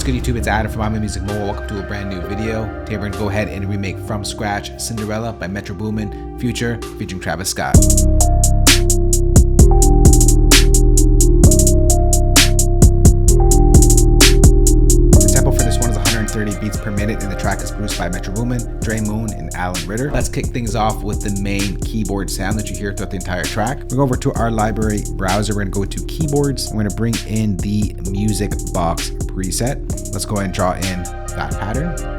What's good, YouTube? It's Adam from I'm a Music Mobile. Welcome to a brand new video. Today we're going to go ahead and remake from scratch Cinderella by Metro Boomin, Future, featuring Travis Scott. The tempo for this one is 130 beats per minute, and the track is produced by Metro Boomin, Dre Moon Allen Ritter. Let's kick things off with the main keyboard sound that you hear throughout the entire track. We'll go over to our library browser. We're going to go to keyboards. We're going to bring in the music box preset. Let's go ahead and draw in that pattern.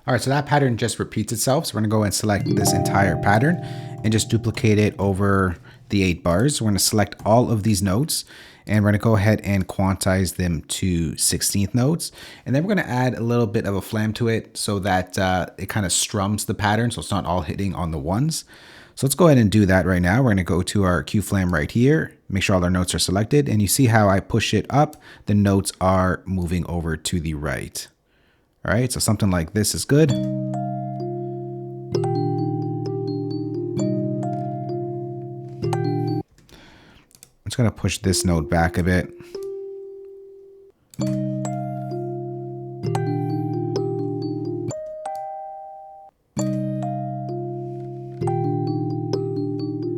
All right, so that pattern just repeats itself. So we're gonna go and select this entire pattern and just duplicate it over the 8 bars. We're gonna select all of these notes and we're gonna go ahead and quantize them to 16th notes. And then we're gonna add a little bit of a flam to it so that it kind of strums the pattern so it's not all hitting on the ones. So let's go ahead and do that right now. We're gonna go to our Q flam right here, make sure all our notes are selected, and you see how I push it up, the notes are moving over to the right. All right, so something like this is good. I'm just gonna push this note back a bit.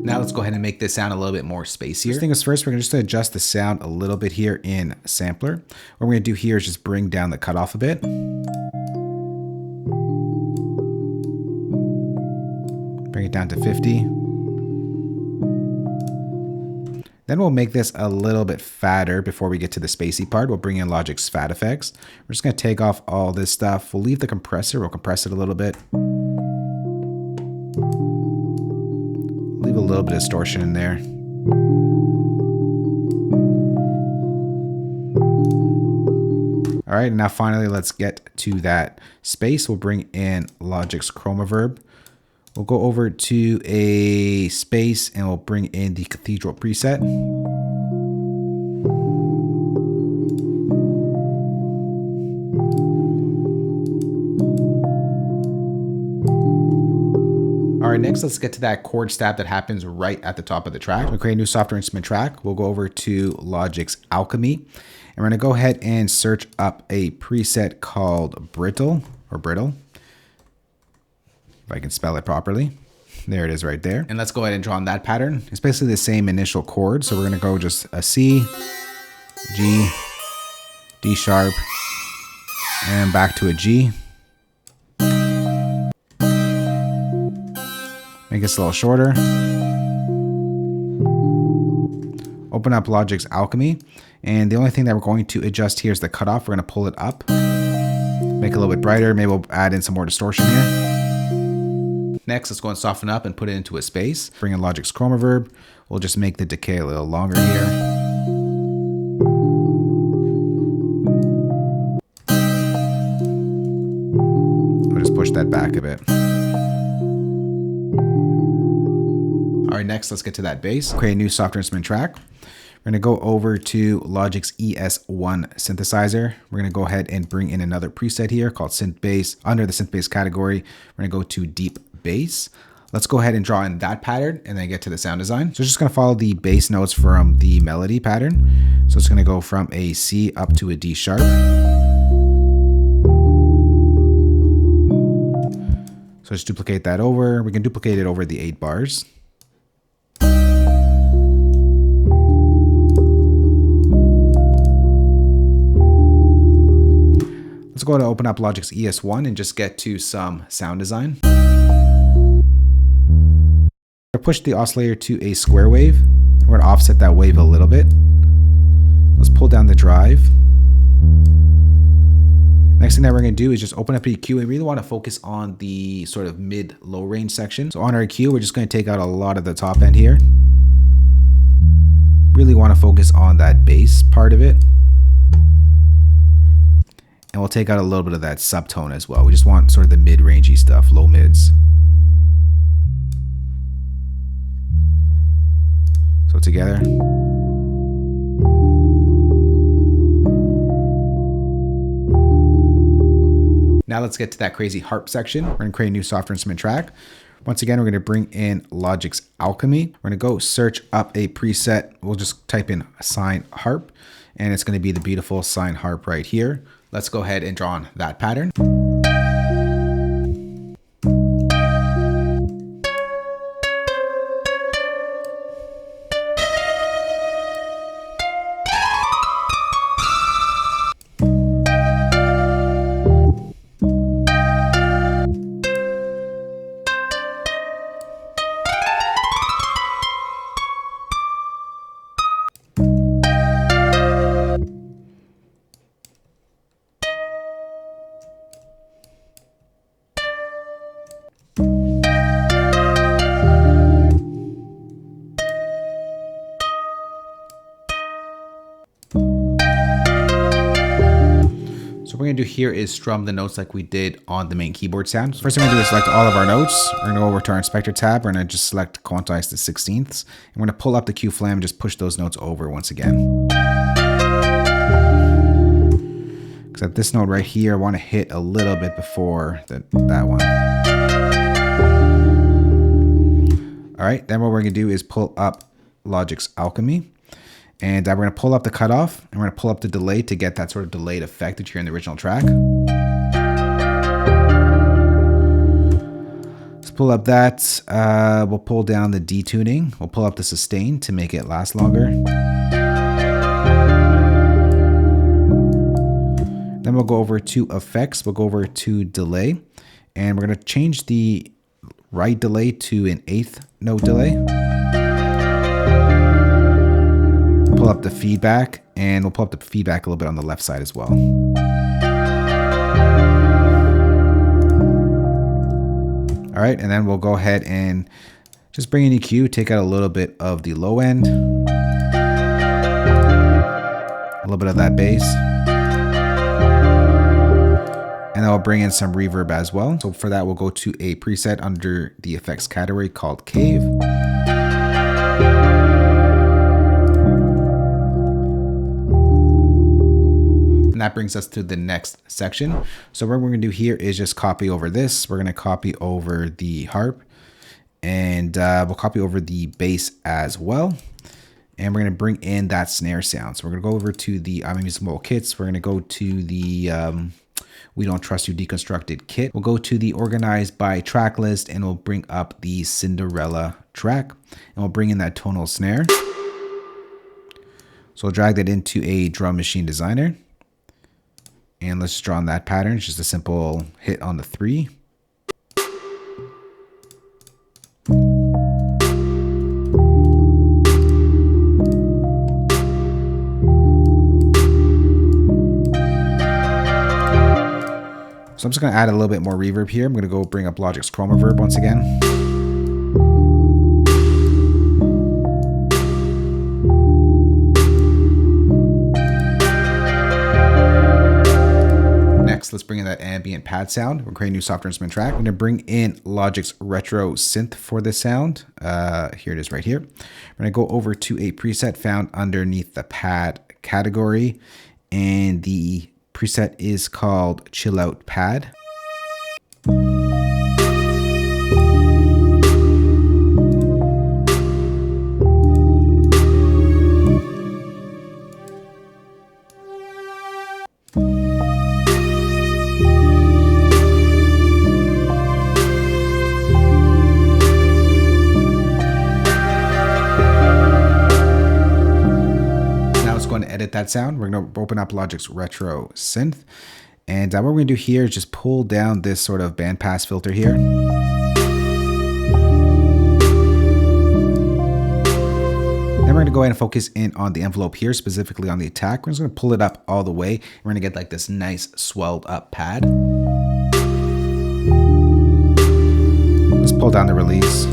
Now let's go ahead and make this sound a little bit more spacier. First thing is first, we're gonna just adjust the sound a little bit here in Sampler. What we're gonna do here is just bring down the cutoff a bit. Bring it down to 50. Then we'll make this a little bit fatter before we get to the spacey part. We'll bring in Logic's fat effects. We're just gonna take off all this stuff. We'll leave the compressor, we'll compress it a little bit. Leave a little bit of distortion in there. All right, and now finally, let's get to that space. We'll bring in Logic's chroma verb. We'll go over to a space and we'll bring in the cathedral preset. All right, next let's get to that chord stab that happens right at the top of the track. We'll create a new software instrument track. We'll go over to Logic's Alchemy, and we're gonna go ahead and search up a preset called Brittle. If I can spell it properly. There it is right there. And let's go ahead and draw on that pattern. It's basically the same initial chord. So we're gonna go just a C, G, D sharp, and back to a G. Make this a little shorter. Open up Logic's Alchemy. And the only thing that we're going to adjust here is the cutoff. We're gonna pull it up, make it a little bit brighter. Maybe we'll add in some more distortion here. Next, let's go and soften up and put it into a space. Bring in Logic's chroma verb. We'll just make the decay a little longer here. We'll just push that back a bit. All right, next, let's get to that bass. Create a new software instrument track. We're gonna go over to Logic's ES1 synthesizer. We're gonna go ahead and bring in another preset here called Synth Bass. Under the Synth Bass category, we're gonna go to Deep Bass. Let's go ahead and draw in that pattern and then get to the sound design. So it's just gonna follow the bass notes from the melody pattern. So it's gonna go from a C up to a D sharp. So just duplicate that over. We can duplicate it over the 8 bars. let's go to open up Logic's ES1 and just get to some sound design. Push the oscillator to a square wave. We're going to offset that wave a little bit. Let's pull down the drive. Next thing that we're going to do is just open up EQ. We really want to focus on the sort of mid-low range section. So on our EQ, we're just going to take out a lot of the top end here. Really want to focus on that bass part of it. And we'll take out a little bit of that subtone as well. We just want sort of the mid-rangey stuff, low mids. So together. Now let's get to that crazy harp section. We're going to create a new software instrument track. Once again, we're going to bring in Logic's Alchemy. We're going to go search up a preset. We'll just type in sine harp, and it's going to be the beautiful sine harp right here. Let's go ahead and draw on that pattern. So what we're going to do here is strum the notes like we did on the main keyboard sound. So first thing we're going to do is select all of our notes. We're going to go over to our inspector tab. We're going to just select quantize to 16ths. And we're going to pull up the Q flam and just push those notes over once again. Because at this note right here, I want to hit a little bit before that one. All right, then what we're going to do is pull up Logic's Alchemy. And we're going to pull up the cutoff, and we're going to pull up the delay to get that sort of delayed effect that you hear in the original track. Let's pull up that. We'll pull down the detuning. We'll pull up the sustain to make it last longer. Then we'll go over to effects. We'll go over to delay, and we're going to change the right delay to an 8th note delay. Pull up the feedback, and we'll pull up the feedback a little bit on the left side as well. All right, and then we'll go ahead and just bring in EQ, take out a little bit of the low end, a little bit of that bass, and then I'll bring in some reverb as well. So for that, we'll go to a preset under the effects category called Cave. And that brings us to the next section. So what we're going to do here is just copy over this. We're going to copy over the harp, and we'll copy over the bass as well. And we're going to bring in that snare sound. So we're going to go over to the I'm Using Mobile Kits. We're going to go to the We Don't Trust You Deconstructed kit. We'll go to the Organized by Track list, and we'll bring up the Cinderella track, and we'll bring in that tonal snare. So we'll drag that into a drum machine designer. And let's draw on that pattern. It's just a simple hit on the 3. So I'm just going to add a little bit more reverb here. I'm going to go bring up Logic's Chroma Verb once again. Let's bring in that ambient pad sound. We're creating a new software instrument track. We're going to bring in Logic's retro synth for this sound. Here it is right here. We're going to go over to a preset found underneath the pad category, and the preset is called Chill Out Pad. Edit that sound. We're going to open up Logic's retro synth, And what we're going to do here is just pull down this sort of bandpass filter here. Then we're going to go ahead and focus in on the envelope here, specifically on the attack. We're just going to pull it up all the way. We're going to get like this nice swelled up pad. Let's pull down the release.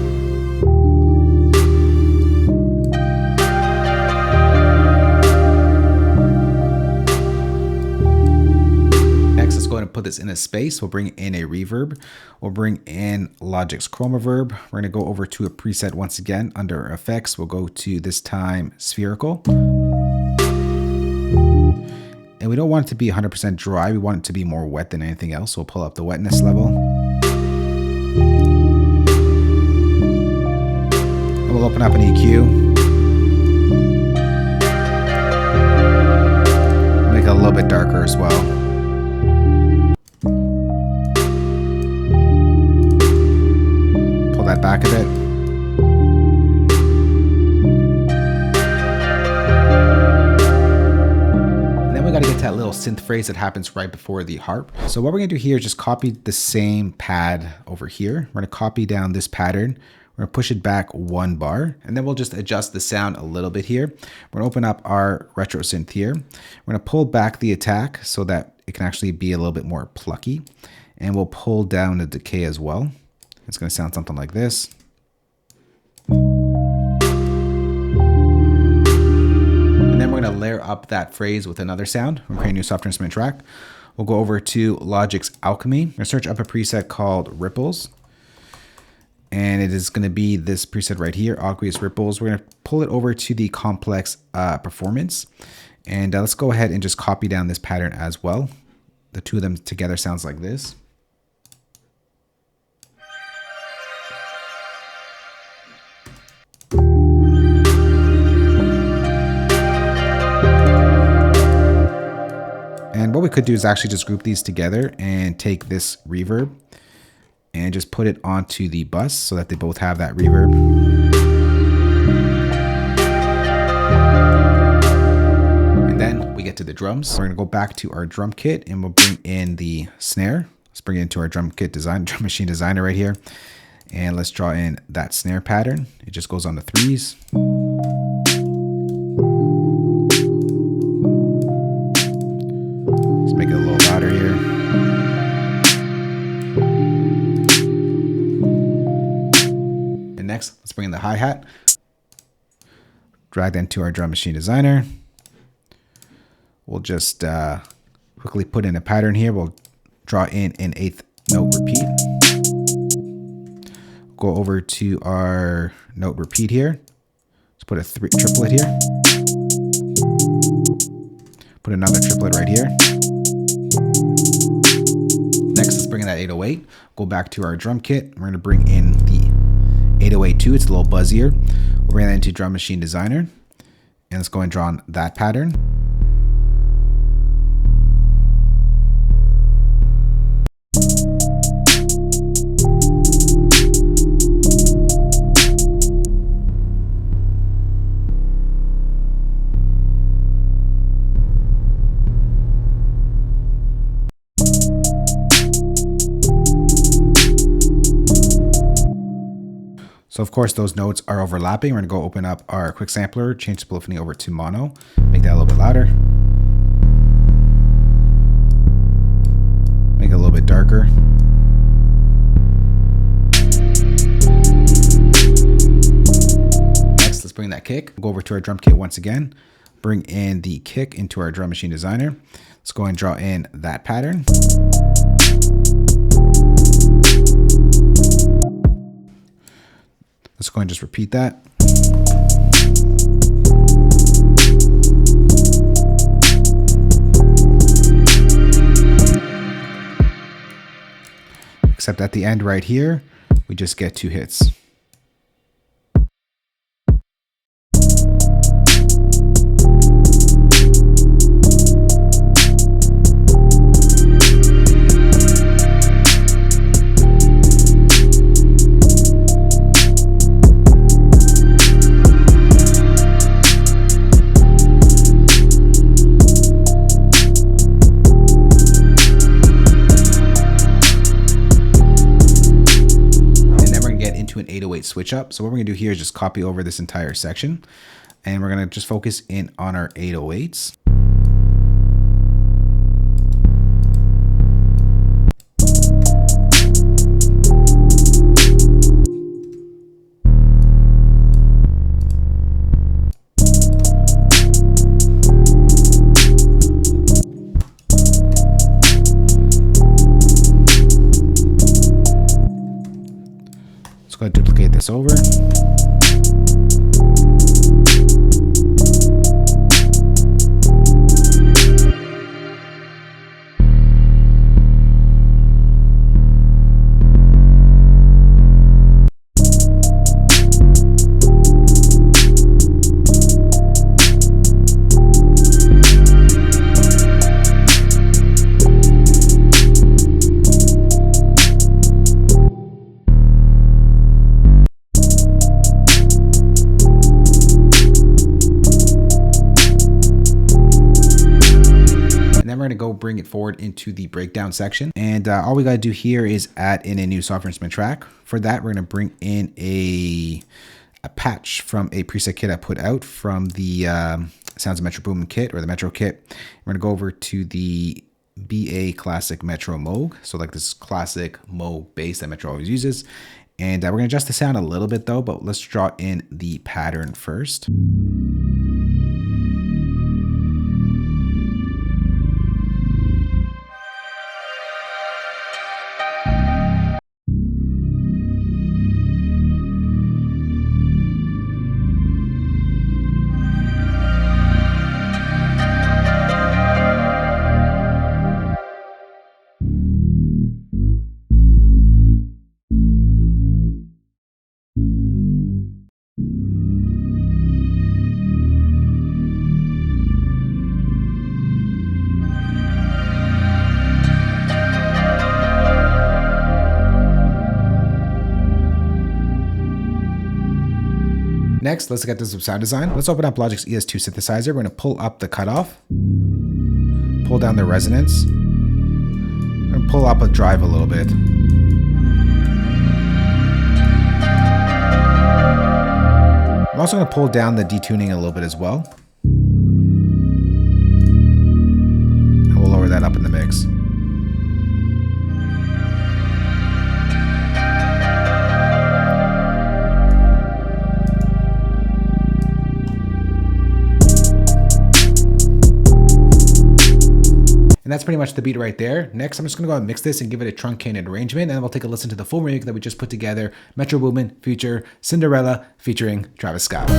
Going to put this in a space. We'll bring in a reverb. We'll bring in Logic's Chroma Verb. We're going to go over to a preset once again under effects. We'll go to this time spherical. And we don't want it to be 100% dry. We want it to be more wet than anything else. So we'll pull up the wetness level. And we'll open up an EQ. Make it a little bit darker as well. That back a bit. And then we got to get to that little synth phrase that happens right before the harp. So what we're going to do here is just copy the same pad over here. We're going to copy down this pattern. We're going to push it back 1 bar, and then we'll just adjust the sound a little bit here. We're going to open up our retro synth here. We're going to pull back the attack so that it can actually be a little bit more plucky, and we'll pull down the decay as well. It's going to sound something like this. And then we're going to layer up that phrase with another sound. We'll create a new software instrument track. We'll go over to Logic's Alchemy. We're going to search up a preset called Ripples. And it is going to be this preset right here, Aqueous Ripples. We're going to pull it over to the Complex Performance. And let's go ahead and just copy down this pattern as well. The two of them together sounds like this. And what we could do is actually just group these together and take this reverb and just put it onto the bus so that they both have that reverb. And then we get to the drums. We're going to go back to our drum kit and we'll bring in the snare. Let's bring it into our drum kit design, drum machine designer right here. And let's draw in that snare pattern. It just goes on the 3s. Make it a little louder here. And next, let's bring in the hi-hat. Drag that into our drum machine designer. We'll just quickly put in a pattern here. We'll draw in an 8th note repeat. Go over to our note repeat here. Let's put a triplet here. Put another triplet right here. Next, let's bring in that 808. Go back to our drum kit. We're going to bring in the 808 too. It's a little buzzier. We'll bring that into Drum Machine Designer. And let's go and draw on that pattern. So of course those notes are overlapping. We're gonna go open up our quick sampler, change the polyphony over to mono, make that a little bit louder. Make it a little bit darker. Next, let's bring that kick. Go over to our drum kit once again. Bring in the kick into our Drum Machine Designer. Let's go and draw in that pattern. Let's go and just repeat that. Except at the end right here, we just get 2 hits. switch up. So what we're gonna do here is just copy over this entire section, and we're gonna just focus in on our 808s. Go ahead and duplicate this over. We're going to go bring it forward into the breakdown section. And all we got to do here is add in a new software instrument track. For that, we're going to bring in a patch from a preset kit I put out from the Sounds of Metro Boomin kit, or the Metro kit. We're going to go over to the BA Classic Metro Moog. So like this classic Moog bass that Metro always uses. And we're going to adjust the sound a little bit though, but let's draw in the pattern first. Next, let's get to some sound design. Let's open up Logic's ES2 synthesizer. We're going to pull up the cutoff, pull down the resonance, and pull up a drive a little bit. I'm also going to pull down the detuning a little bit as well. And we'll lower that up in the mix. And that's pretty much the beat right there. Next, I'm just gonna go and mix this and give it a truncated arrangement, and then we'll take a listen to the full remix that we just put together, Metro Boomin feature Cinderella featuring Travis Scott.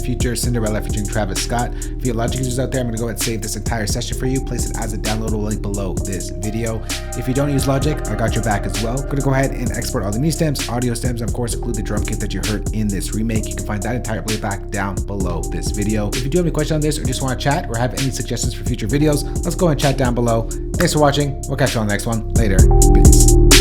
future Cinderella featuring Travis Scott. For your Logic users out there, I'm going to go ahead and save this entire session for you, place it as a downloadable link below this video. If you don't use Logic, I got your back as well. I'm going to go ahead and export all the MIDI stems, audio stems, and of course include the drum kit that you heard in this remake. You can find that entire playback down below this video. If you do have any questions on this or just want to chat or have any suggestions for future videos, let's go and chat down below. Thanks for watching. We'll catch you on the next one. Later. Peace.